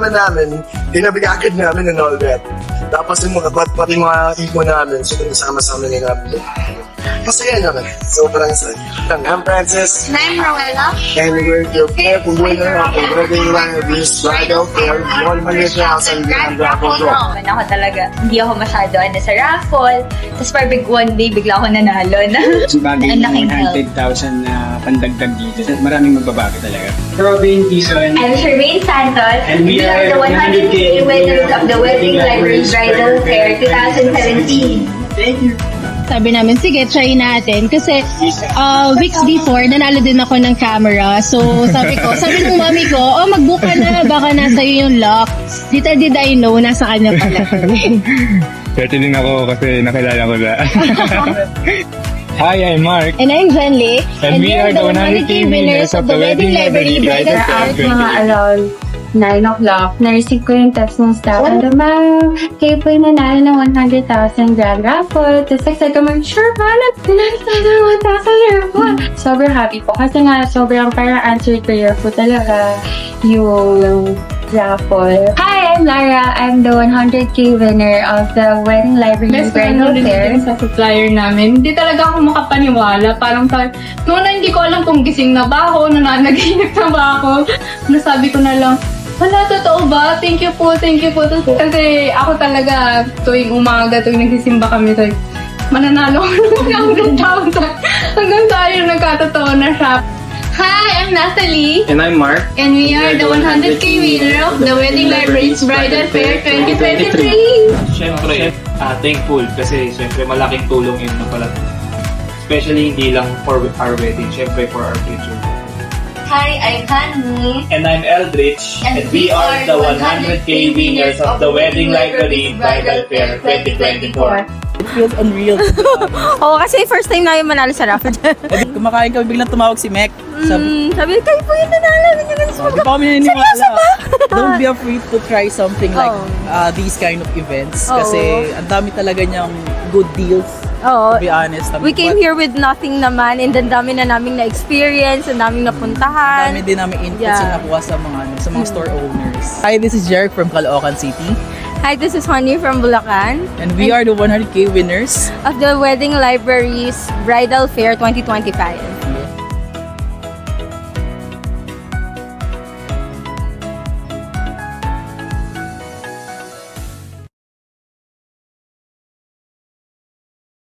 namin, pinabigakad namin and all that. Tapos yung mga pati mga iko namin, so sama-sama nila namin. Masaya naman. Sobrang saya. I'm Francis. And I'm Rowella. And we're your careful winner of the Wedding Libraries Bridal Fair 100,000 Grand Raffle Draw. Ako talaga, hindi ako masyado sa raffle. Tapos parang one day, bigla ako nanalo na. Bagay Ang ng laking help. 100,000 na pandagdag dito. Maraming magbabago talaga. Robin Tison. I'm Shermaine Santos. And we are the 100K winners of the Wedding Libraries Bridal Fair 2017. Thank you. Sabi namin, sige, try natin. Kasi weeks before, nanalo din ako ng camera. So, sabi ng mommy ko, mag-book ka na, baka nasa iyo yung lock. Little did I know, nasa kanya pala. Swerte din ako kasi nakilala ko na. Hi, I'm Mark. And I'm Jen Lee. And we are the 100K winners of the Wedding Library Bridal Fair At mga around 9 o'clock, na-receive ko yung text ng staff. Ano, ma'am, kayo po yung nanalo ng 100,000 grand raffle. Tapos excited ko, sure ba? Nanalo tayo ng 1,000 raffle. Sobrang happy po. Kasi nga, sobrang parang answered prayer po talaga yung raffle. Hi, I'm Lara. I'm the 100K winner of the Wedding Library Bridal Fair. Sa supplier namin, hindi talaga ako makapaniwala. Parang noon na hindi ko alam kung gising na ba ako, nananaginip na ba ako. Nasabi ko na lang, wala, totoo ba? Thank you po. Kasi ako talaga, tuwing umaga, tuwing nagsisimba kami, mananalo ko ng 100,000. Hanggang tayo nagkatotoo na siya. Hi, I'm Natalie. And I'm Mark. And we are the 100K winner of the Wedding Libraries Bridal Fair 2023. Siyempre, thankful kasi siyempre malaking tulong yun na pala. Especially hindi lang for our wedding, siyempre for our future. Hi, I'm Hanni. And I'm Eldridge, and we are the 100K winners of the Wedding Library Bridal Fair 2024. It feels unreal. Oo, kasi first time namin manalo sa raffle. Kumakain kami, biglang tumawag si Mek. Sabi, kayo po yung nanalo. Di pa kami naniniwala. Don't be afraid to try something like these kind of events. Kasi ang dami talaga niyang good deals. Oo. To be honest. We came here with nothing naman and then dami na naming na-experience, and daming napuntahan. Dami din namin inputs na nakuha sa mga store owners. Hi, this is Jeric from Caloocan City. Hi, this is Honey from Bulacan. And we are the 100K winners of the Wedding Libraries Bridal Fair 2025.